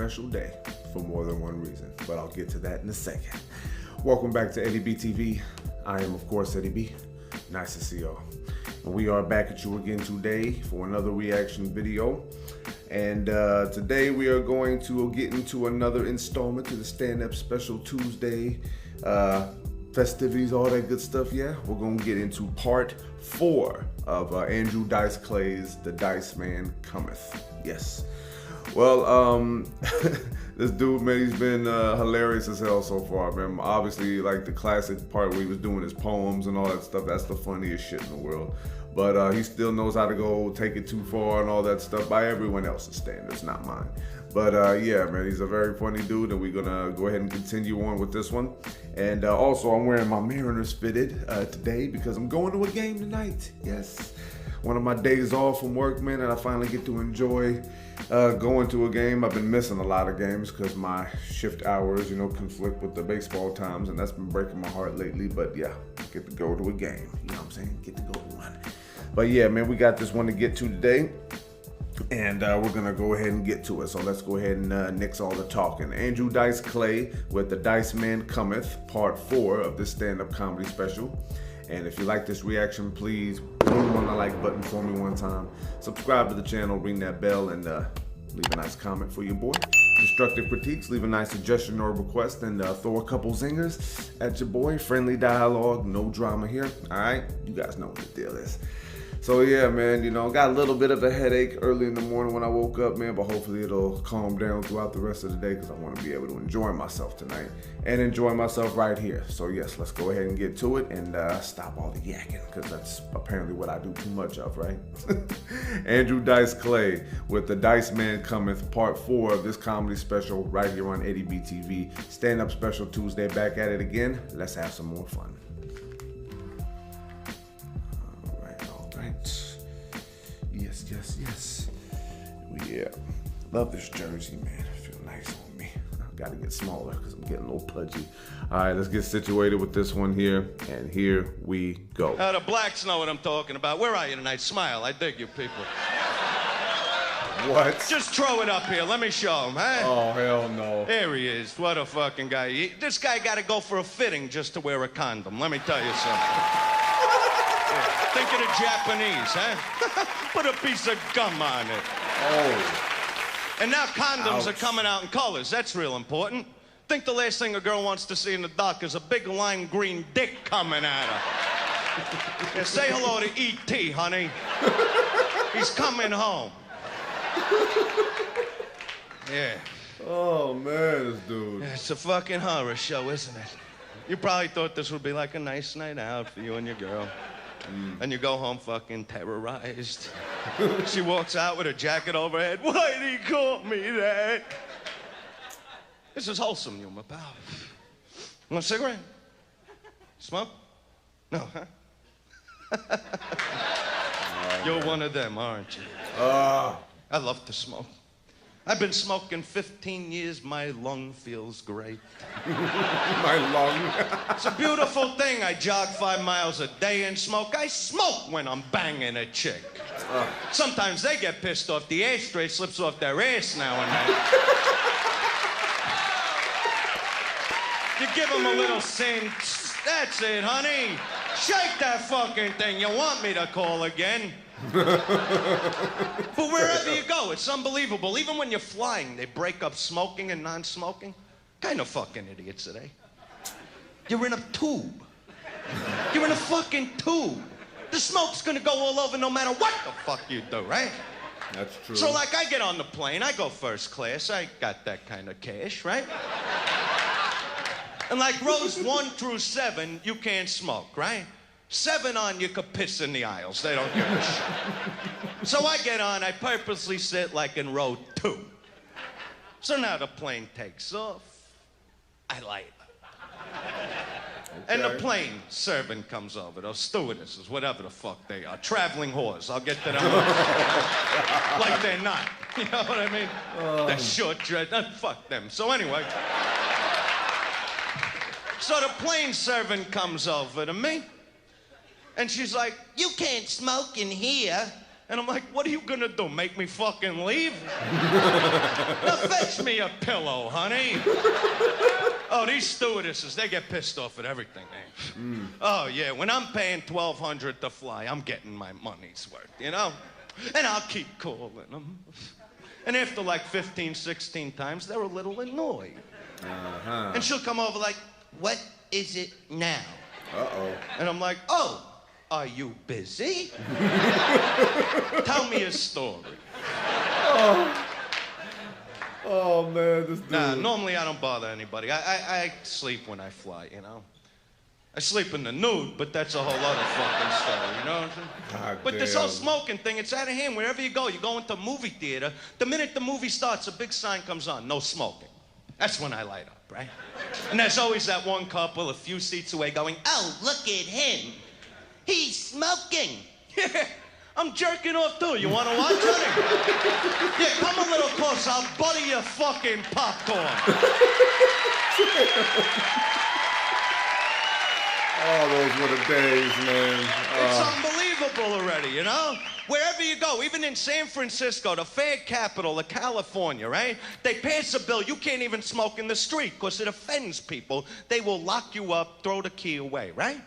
special day for more than one reason, but I'll get to that in a second. Welcome back to Eddie B TV. I am, of course, Eddie B. Nice to see y'all. And we are back at you again today for another reaction video. And today we are going to get into another installment to the Stand-Up Special Tuesday festivities, all that good stuff. Yeah, we're gonna get into part 4 of Andrew Dice Clay's The Diceman Cometh. Yes. Well, this dude, man, he's been hilarious as hell so far, man. Obviously, like the classic part where he was doing his poems and all that stuff, that's the funniest shit in the world. But he still knows how to go take it too far and all that stuff by everyone else's standards, not mine. But yeah, man, he's a very funny dude, and we're gonna go ahead and continue on with this one. And also, I'm wearing my Mariners fitted today because I'm going to a game tonight. Yes, one of my days off from work, man, and I finally get to enjoy going to a game. I've been missing a lot of games because my shift hours, conflict with the baseball times, and that's been breaking my heart lately. But yeah, get to go to a game. You know what I'm saying? Get to go to one. But yeah, man, we got this one to get to today. And we're gonna go ahead and get to it. So let's go ahead and nix all the talking. Andrew Dice Clay with The Diceman Cometh, part 4 of this stand-up comedy special. And if you like this reaction, please hit on the like button for me one time. Subscribe to the channel, ring that bell, and leave a nice comment for your boy. Destructive critiques, leave a nice suggestion or request, and throw a couple zingers at your boy. Friendly dialogue, no drama here. All right, you guys know what the deal is. So yeah, man, got a little bit of a headache early in the morning when I woke up, man, but hopefully it'll calm down throughout the rest of the day because I want to be able to enjoy myself tonight and enjoy myself right here. So yes, let's go ahead and get to it and stop all the yakking because that's apparently what I do too much of, right? Andrew Dice Clay with The Diceman Cometh, part 4 of this comedy special right here on Eddie B TV. Stand-Up Special Tuesday, back at it again. Let's have some more fun. Yes. Yeah. Love this jersey, man. It feels nice on me. I gotta get smaller because I'm getting a little pudgy. All right, let's get situated with this one here. And here we go. The blacks know what I'm talking about. Where are you tonight? Smile. I dig you people. What? Just throw it up here. Let me show him, huh? Oh, hell no. There he is. What a fucking guy. This guy got to go for a fitting just to wear a condom. Let me tell you something. Think of the Japanese, huh? Put a piece of gum on it. Oh. And now condoms Ouch. are coming out in colors. That's real important. Think the last thing a girl wants to see in the dark is a big lime green dick coming at her. Yeah, say hello to E.T., honey. He's coming home. Yeah. Oh, man, this dude. It's a fucking horror show, isn't it? You probably thought this would be like a nice night out for you and your girl. And you go home fucking terrorized. She walks out with her jacket over her head. Why'd he call me that? This is wholesome humor, pal. Want a cigarette? Smoke? No, huh? You're one of them, aren't you? I love to smoke. I've been smoking 15 years. My lung feels great. My lung. It's a beautiful thing. I jog 5 miles a day and smoke. I smoke when I'm banging a chick. Sometimes they get pissed off. The ashtray slips off their ass now and then. You give them a little sin. That's it, honey. Shake that fucking thing. You want me to call again? But wherever you go, it's unbelievable. Even when you're flying, they break up smoking and non-smoking. Kind of fucking idiots are they? You're in a tube. You're in a fucking tube. The smoke's gonna go all over no matter what the fuck you do, right? That's true. So like I get on the plane, I go first class, I got that kind of cash, right? And like rows 1 through 7, you can't smoke, right? 7 on, you could piss in the aisles. They don't give a shit. So I get on, I purposely sit like in row 2. So now the plane takes off. I light. Okay. And the plane servant comes over, those stewardesses, whatever the fuck they are, traveling whores. I'll get to them like they're not. You know what I mean? They're short dress. Fuck them. So anyway. So the plane servant comes over to me. And she's like, you can't smoke in here. And I'm like, what are you gonna do, make me fucking leave? Now fetch me a pillow, honey. Oh, these stewardesses, they get pissed off at everything, man. Oh, yeah, when I'm paying $1,200 to fly, I'm getting my money's worth, you know? And I'll keep calling them. And after like 15, 16 times, they're a little annoyed. And she'll come over like, what is it now? Uh-oh. And I'm like, oh, are you busy? Tell me a story. Oh, man, this dude. Nah, normally I don't bother anybody. I sleep when I fly, you know? I sleep in the nude, but that's a whole other fucking story, you know what I'm saying? But this whole smoking thing, it's out of hand. Wherever you go into a movie theater, the minute the movie starts, a big sign comes on, no smoking. That's when I light up, right? And there's always that one couple a few seats away going, oh, look at him. He's smoking. Yeah, I'm jerking off too. You want to watch, honey? Yeah, come a little closer. I'll butter your fucking popcorn. Oh, those were the days, man. It's unbelievable already, you know? Wherever you go, even in San Francisco, the fair capital of California, right? They pass a bill, you can't even smoke in the street because it offends people. They will lock you up, throw the key away, right?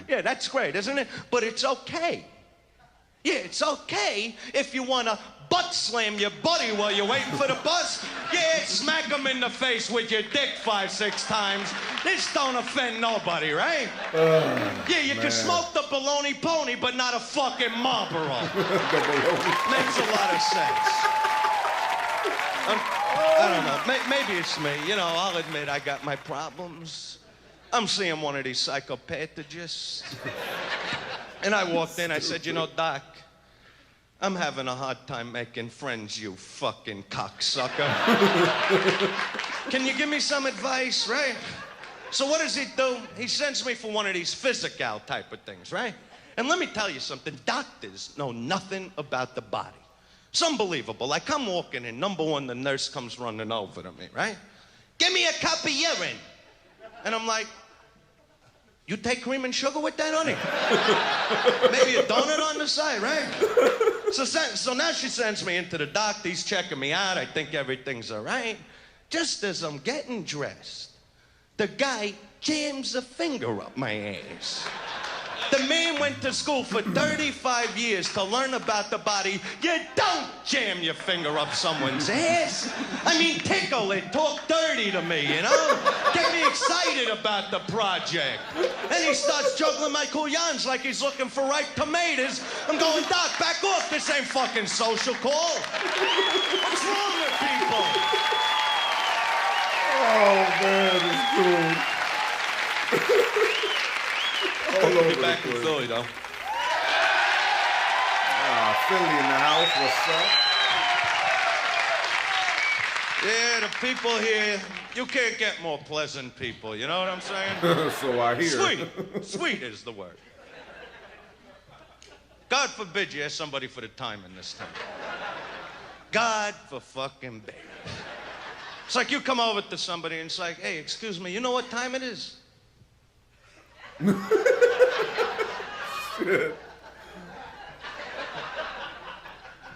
Yeah, that's great, isn't it? But it's okay. Yeah, it's okay if you want to butt slam your buddy while you're waiting for the bus. Yeah, smack him in the face with your dick 5, 6 times. This don't offend nobody, right? Yeah, you can smoke the baloney pony, but not a fucking Marlboro. Makes a lot of sense. I don't know. Maybe it's me. You know, I'll admit I got my problems. I'm seeing one of these psychopathologists. And I walked in, I said, you know, Doc, I'm having a hard time making friends, you fucking cocksucker. Can you give me some advice, right? So what does he do? He sends me for one of these physical type of things, right? And let me tell you something, doctors know nothing about the body. It's unbelievable. I come walking in, number one, the nurse comes running over to me, right? Give me a cup of urine. And I'm like, you take cream and sugar with that, honey? Maybe a donut on the side, right? So now she sends me into the doctor. He's checking me out. I think everything's all right. Just as I'm getting dressed, the guy jams a finger up my ass. The man went to school for 35 years to learn about the body. You don't jam your finger up someone's ass. I mean, tickle it, talk dirty to me, you know? Get me excited about the project. And he starts juggling my couillons like he's looking for ripe tomatoes. I'm going, Doc, back off. This ain't fucking social call. What's wrong with people? Oh, man, this dude. We'll be back in Philly, though. Philly in the house, what's up? Yeah, the people here, you can't get more pleasant people, you know what I'm saying? So I hear. Sweet. Sweet is the word. God forbid you ask somebody for the time in this town. God for fucking big. It's like you come over to somebody and it's like, hey, excuse me, you know what time it is? Shit.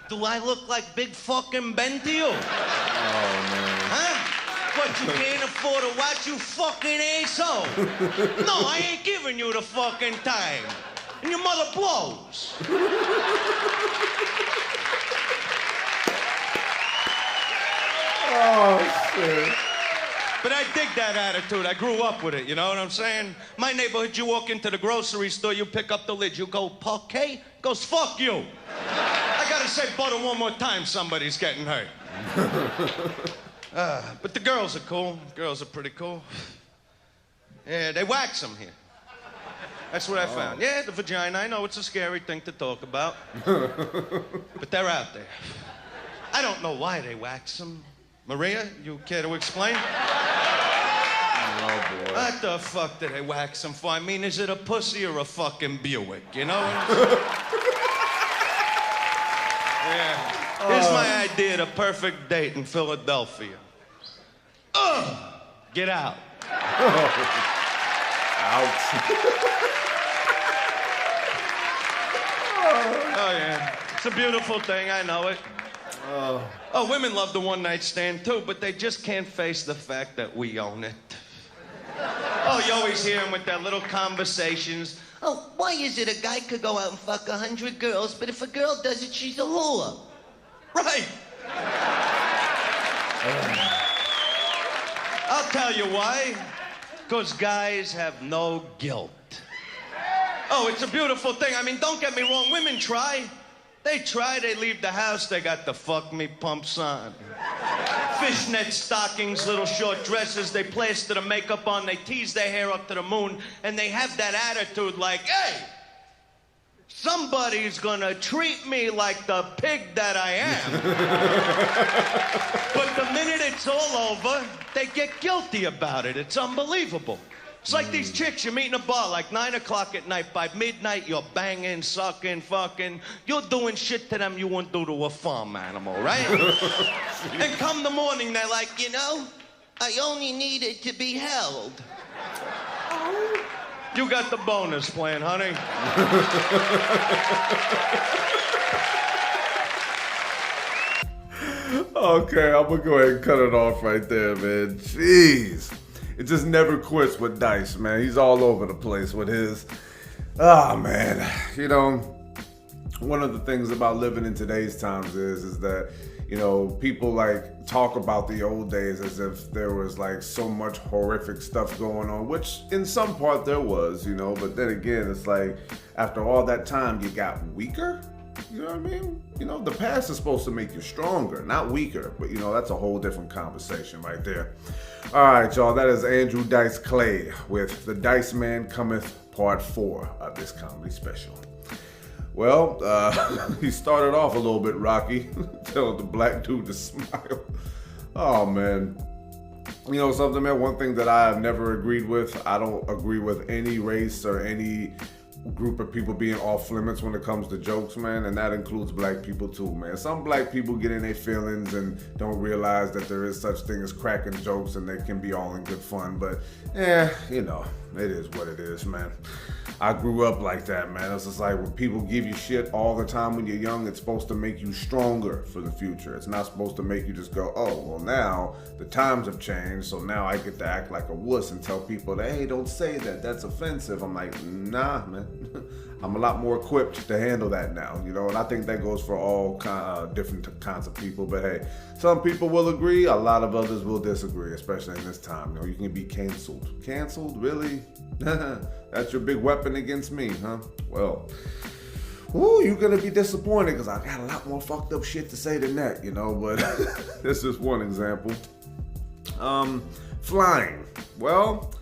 Do I look like Big fucking Ben to you? Oh, man. Huh? What, you can't afford to watch, you fucking asshole? No, I ain't giving you the fucking time. And your mother blows. Oh, shit. But I dig that attitude. I grew up with it, you know what I'm saying? My neighborhood, you walk into the grocery store, you pick up the lid, you go, parquet? Goes, fuck you. I gotta say butter one more time, somebody's getting hurt. But the girls are cool. Girls are pretty cool. Yeah, they wax them here. That's what I found. Yeah, the vagina, I know it's a scary thing to talk about. But they're out there. I don't know why they wax them. Maria, you care to explain? Oh, boy. What the fuck do they wax them for? I mean, is it a pussy or a fucking Buick, you know? Yeah. Here's my idea, the perfect date in Philadelphia. Get out. Ouch. Oh, yeah. It's a beautiful thing, I know it. Oh, women love the one-night stand too, but they just can't face the fact that we own it. Oh, you always hear them with their little conversations. Oh, why is it a guy could go out and fuck 100 girls, but if a girl does it, she's a hula? Right. I'll tell you why. Because guys have no guilt. Oh, it's a beautiful thing. I mean, don't get me wrong, women try. They try, they leave the house, they got the fuck me pumps on. Fishnet stockings, little short dresses, they plaster the makeup on, they tease their hair up to the moon, and they have that attitude like, hey, somebody's gonna treat me like the pig that I am. But the minute it's all over, they get guilty about it. It's unbelievable. It's like these chicks you meet in a bar like 9 o'clock at night. By midnight, you're banging, sucking, fucking. You're doing shit to them you wouldn't do to a farm animal, right? And come the morning, they're like, you know, I only needed to be held. You got the bonus plan, honey. Okay, I'm gonna go ahead and cut it off right there, man. Jeez. It just never quits with Dice, man. He's all over the place with his. Man. You know, one of the things about living in today's times is that, you know, people like talk about the old days as if there was like so much horrific stuff going on, which in some part there was, you know, but then again, it's like after all that time, you got weaker. You know what I mean? You know, the past is supposed to make you stronger, not weaker. But, you know, that's a whole different conversation right there. All right, y'all. That is Andrew Dice Clay with The Diceman Cometh Part 4 of this comedy special. Well, he started off a little bit rocky, telling the black dude to smile. Oh, man. You know something, man? One thing that I have never agreed with, I don't agree with any race or any group of people being off limits when it comes to jokes, man, and that includes black people too, man. Some black people get in their feelings and don't realize that there is such thing as cracking jokes and they can be all in good fun, but you know, it is what it is, man. I grew up like that, man. It's just like when people give you shit all the time when you're young, it's supposed to make you stronger for the future. It's not supposed to make you just go, oh, well, now the times have changed, so now I get to act like a wuss and tell people that, hey, don't say that, that's offensive. I'm like, nah, man. I'm a lot more equipped to handle that now, you know, and I think that goes for all different kinds of people. But hey, some people will agree, a lot of others will disagree, especially in this time. You know, you can be canceled. Canceled? Really? That's your big weapon against me, huh? Well, you're gonna be disappointed because I got a lot more fucked up shit to say than that, you know, but this is one example. Flying. Well,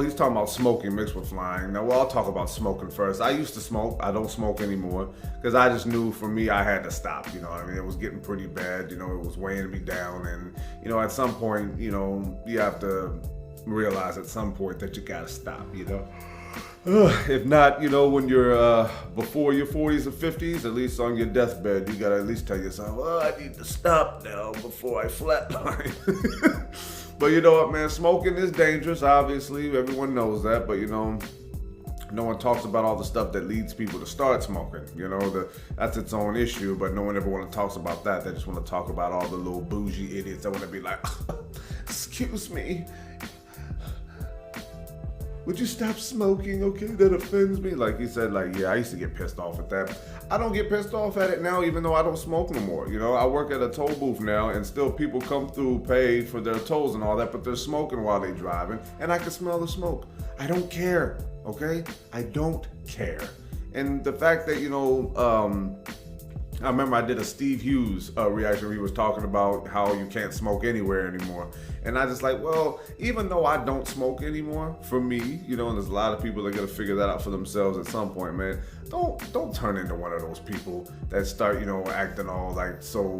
he's talking about smoking mixed with flying. Now, I'll talk about smoking first. I used to smoke. I don't smoke anymore because I just knew for me I had to stop. You know what I mean? It was getting pretty bad. You know, it was weighing me down. And, you know, at some point, you know, you have to realize at some point that you got to stop, you know? If not, you know, when you're before your 40s or 50s, at least on your deathbed, you got to at least tell yourself, oh, I need to stop now before I flatline. But you know what, man, smoking is dangerous, obviously. Everyone knows that, but, you know, no one talks about all the stuff that leads people to start smoking. You know, that's its own issue, but no one ever want to talk about that. They just want to talk about all the little bougie idiots that want to be like, excuse me, would you stop smoking, okay? That offends me. Like he said, like, yeah, I used to get pissed off at that. I don't get pissed off at it now, even though I don't smoke no more. You know, I work at a toll booth now, and still people come through, pay for their tolls and all that, but they're smoking while they're driving, and I can smell the smoke. I don't care, okay? I don't care. And the fact that, you know, I remember I did a Steve Hughes reaction where he was talking about how you can't smoke anywhere anymore. And I just like, well, even though I don't smoke anymore, for me, you know, and there's a lot of people that gotta figure that out for themselves at some point, man. Don't turn into one of those people that start, you know, acting all like so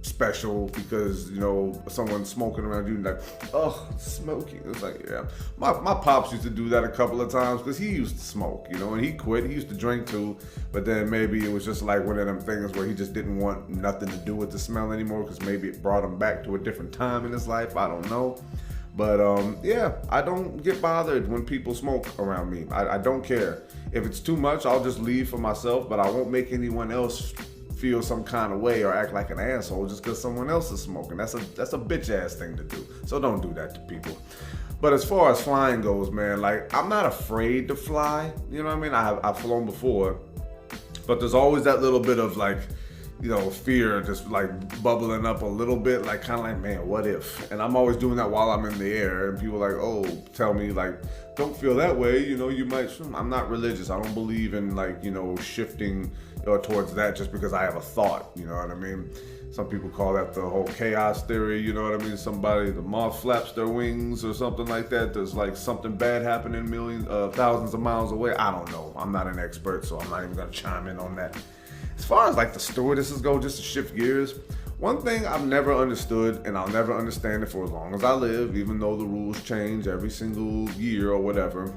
special because, you know, someone's smoking around you and like, oh, smoking. It's like, yeah. My pops used to do that a couple of times because he used to smoke, you know, and he quit. He used to drink too, but then maybe it was just like one of them things where he just didn't want nothing to do with the smell anymore because maybe it brought him back to a different time in his life. I don't know. But yeah, I don't get bothered when people smoke around me. I don't care. If it's too much, I'll just leave for myself, but I won't make anyone else feel some kind of way or act like an asshole just because someone else is smoking. That's a bitch ass thing to do. So don't do that to people. But as far as flying goes, man, like, I'm not afraid to fly. You know what I mean? I've flown before, but there's always that little bit of like, you know, fear just like bubbling up a little bit, like kind of like, man, what if? And I'm always doing that while I'm in the air, and people are like, oh, tell me like, don't feel that way, you know, you might. I'm not religious. I don't believe in like, you know, shifting towards that just because I have a thought, you know what I mean? Some people call that the whole chaos theory, you know what I mean? The moth flaps their wings or something like that. There's like something bad happening thousands of miles away. I don't know. I'm not an expert, so I'm not even gonna chime in on that. As far as like the stewardesses go, just to shift gears, one thing I've never understood, and I'll never understand it for as long as I live, even though the rules change every single year or whatever.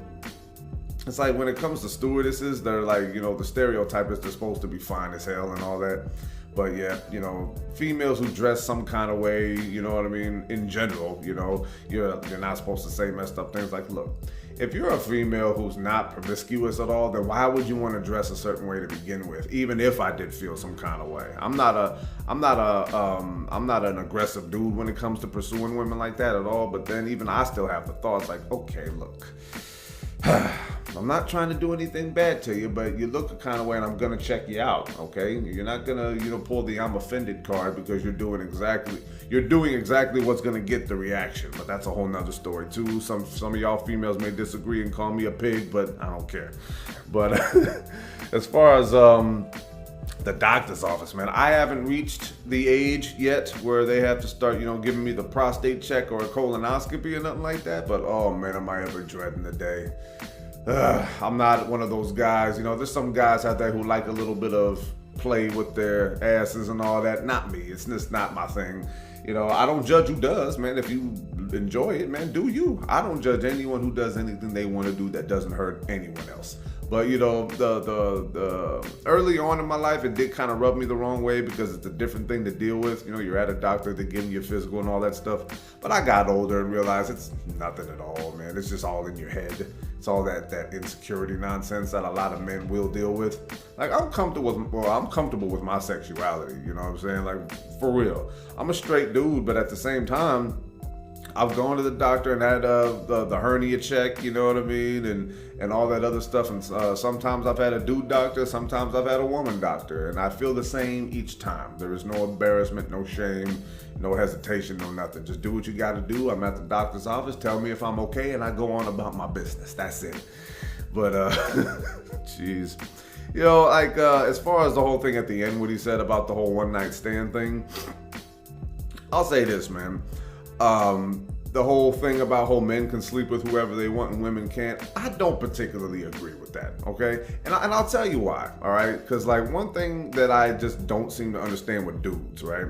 It's like when it comes to stewardesses, they're like, you know, the stereotype is they're supposed to be fine as hell and all that. But yeah, you know, females who dress some kind of way, you know what I mean, in general, you know, you're not supposed to say messed up things. Like, look, if you're a female who's not promiscuous at all, then why would you want to dress a certain way to begin with? Even if I did feel some kind of way, I'm not an aggressive dude when it comes to pursuing women like that at all. But then even I still have the thoughts like, okay, look, I'm not trying to do anything bad to you, but you look a kind of way and I'm going to check you out, okay? You're not going to, you know, pull the I'm offended card because you're doing exactly what's going to get the reaction. But that's a whole nother story too. Some of y'all females may disagree and call me a pig, but I don't care. But as far as the doctor's office, man, I haven't reached the age yet where they have to start, you know, giving me the prostate check or a colonoscopy or nothing like that. But oh man, am I ever dreading the day. I'm not one of those guys, you know, there's some guys out there who like a little bit of play with their asses and all that. Not me. It's just not my thing. You know, I don't judge who does, man. If you enjoy it, man, do you. I don't judge anyone who does anything they want to do that doesn't hurt anyone else. But, you know, the early on in my life, it did kind of rub me the wrong way because it's a different thing to deal with. You know, you're at a doctor, they're giving you a physical and all that stuff. But I got older and realized it's nothing at all, man. It's just all in your head. It's all that insecurity nonsense that a lot of men will deal with. Like, I'm comfortable with my sexuality, you know what I'm saying? Like, for real. I'm a straight dude, but at the same time, I've gone to the doctor and had the hernia check, you know what I mean, and all that other stuff. And sometimes I've had a dude doctor, sometimes I've had a woman doctor, and I feel the same each time. There is no embarrassment, no shame, no hesitation, no nothing. Just do what you got to do. I'm at the doctor's office. Tell me if I'm okay, and I go on about my business. That's it. But jeez. You know, like as far as the whole thing at the end, what he said about the whole one night stand thing, I'll say this, man. The whole thing about how men can sleep with whoever they want and women can't, I don't particularly agree with that, okay? And I'll tell you why, all right? Because, like, one thing that I just don't seem to understand with dudes, right?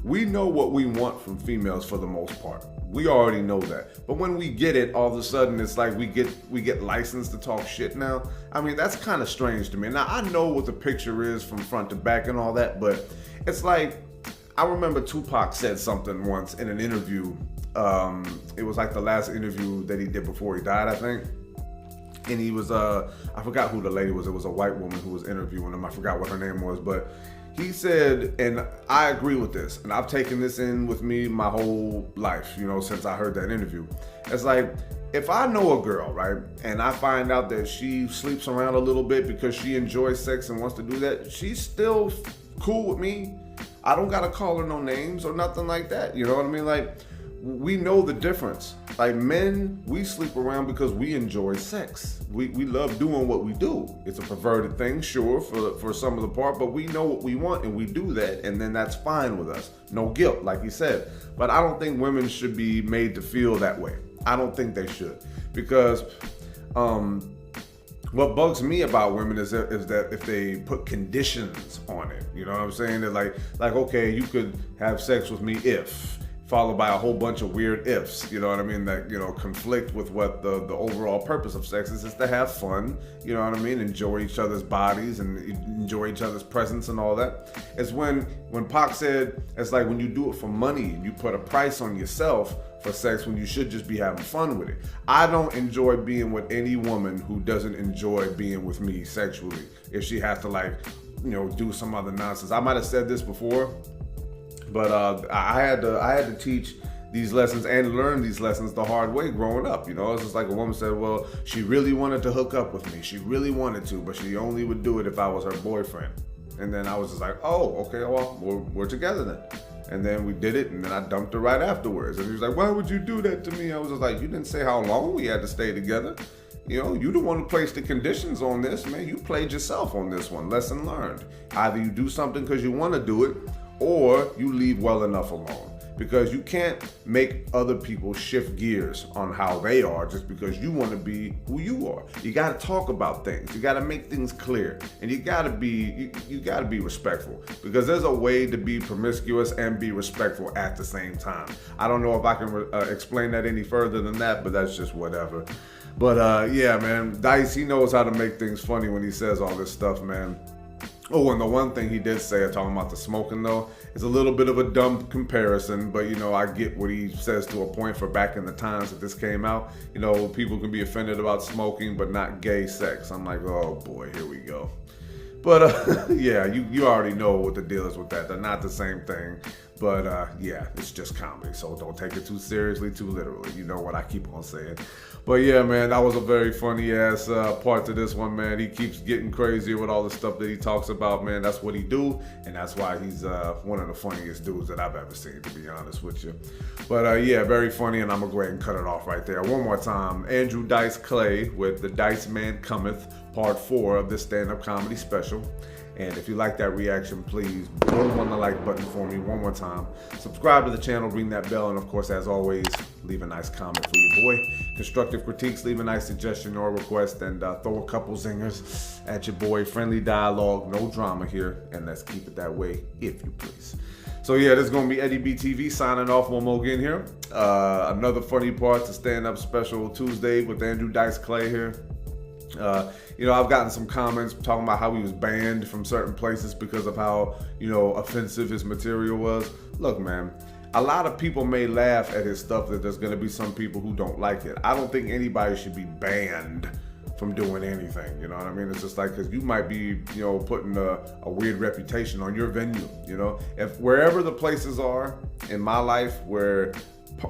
We know what we want from females for the most part. We already know that. But when we get it, all of a sudden, it's like we get licensed to talk shit now. I mean, that's kind of strange to me. Now, I know what the picture is from front to back and all that, but it's like, I remember Tupac said something once in an interview. It was like the last interview that he did before he died, I think. And he was, I forgot who the lady was. It was a white woman who was interviewing him. I forgot what her name was, but he said, and I agree with this, and I've taken this in with me my whole life, you know, since I heard that interview. It's like, if I know a girl, right, and I find out that she sleeps around a little bit because she enjoys sex and wants to do that, she's still cool with me. I don't gotta call her no names or nothing like that. You know what I mean? Like, we know the difference. Like, men, we sleep around because we enjoy sex. We love doing what we do. It's a perverted thing, sure, for some of the part, but we know what we want and we do that, and then that's fine with us. No guilt, like he said. But I don't think women should be made to feel that way. I don't think they should. Because what bugs me about women is that if they put conditions on it, you know what I'm saying? They're like, okay, you could have sex with me if followed by a whole bunch of weird ifs, you know what I mean, that, you know, conflict with what the overall purpose of sex is to have fun, you know what I mean, enjoy each other's bodies and enjoy each other's presence and all that. It's when Pac said, it's like when you do it for money and you put a price on yourself for sex when you should just be having fun with it. I don't enjoy being with any woman who doesn't enjoy being with me sexually if she has to, like, you know, do some other nonsense. I might have said this before, but I had to teach these lessons and learn these lessons the hard way growing up. You know, it's just like a woman said, well, she really wanted to hook up with me. She really wanted to, but she only would do it if I was her boyfriend. And then I was just like, oh, okay, well, we're together then. And then we did it, and then I dumped her right afterwards. And he was like, why would you do that to me? I was just like, you didn't say how long we had to stay together. You know, you the one who placed the conditions on this, man. You played yourself on this one. Lesson learned. Either you do something because you want to do it, or you leave well enough alone. Because you can't make other people shift gears on how they are just because you want to be who you are. You got to talk about things. You got to make things clear, and you got to be respectful. Because there's a way to be promiscuous and be respectful at the same time. I don't know if I can explain that any further than that, but that's just whatever. But yeah, man, Dice, he knows how to make things funny when he says all this stuff, man. Oh, and the one thing he did say, talking about the smoking though, is a little bit of a dumb comparison, but you know, I get what he says to a point for back in the times that this came out. You know, people can be offended about smoking, but not gay sex. I'm like, oh boy, here we go. But yeah, you already know what the deal is with that. They're not the same thing. But yeah, it's just comedy, so don't take it too seriously, too literally. You know what I keep on saying. But yeah, man, that was a very funny ass part to this one, man. He keeps getting crazier with all the stuff that he talks about, man. That's what he do, and that's why he's one of the funniest dudes that I've ever seen, to be honest with you. But yeah, very funny, and I'm gonna go ahead and cut it off right there. One more time, Andrew Dice Clay with the Diceman Cometh, part 4 of this stand-up comedy special. And if you like that reaction, please go on the like button for me one more time. Subscribe to the channel, ring that bell, and of course, as always, leave a nice comment for your boy. Constructive critiques, leave a nice suggestion or request, and throw a couple zingers at your boy. Friendly dialogue, no drama here, and let's keep it that way, if you please. So yeah, this is going to be Eddie B TV signing off one more again here. Another funny part to stand-up special Tuesday with Andrew Dice Clay here. You know, I've gotten some comments talking about how he was banned from certain places because of how, you know, offensive his material was. Look, man, a lot of people may laugh at his stuff, that there's going to be some people who don't like it. I don't think anybody should be banned from doing anything, you know what I mean? It's just like, because you might be, you know, putting a weird reputation on your venue, you know? If wherever the places are in my life where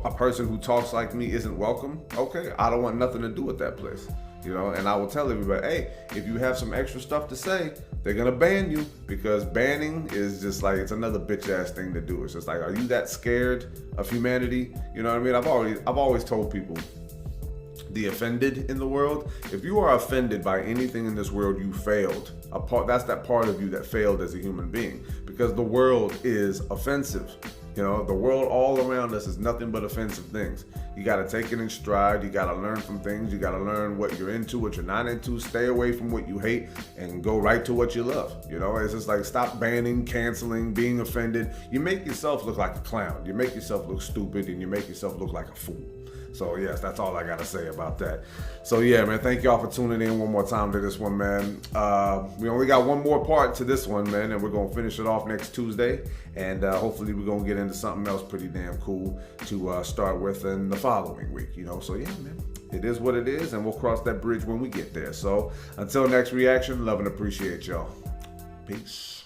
a person who talks like me isn't welcome, okay, I don't want nothing to do with that place. You know, and I will tell everybody, hey, if you have some extra stuff to say, they're gonna ban you, because banning is just like, it's another bitch ass thing to do. It's just like, are you that scared of humanity? You know what I mean? I've always told people, the offended in the world, if you are offended by anything in this world, you failed. That's that part of you that failed as a human being, because the world is offensive. You know, the world all around us is nothing but offensive things. You got to take it in stride. You got to learn from things. You got to learn what you're into, what you're not into. Stay away from what you hate and go right to what you love. You know, it's just like, stop banning, canceling, being offended. You make yourself look like a clown. You make yourself look stupid, and you make yourself look like a fool. So yes, that's all I gotta say about that. So yeah, man, thank y'all for tuning in one more time to this one, man. We only got one more part to this one, man, and we're gonna finish it off next Tuesday. And hopefully we're gonna get into something else pretty damn cool to start with in the following week, you know? So yeah, man, it is what it is, and we'll cross that bridge when we get there. So until next reaction, love and appreciate y'all. Peace.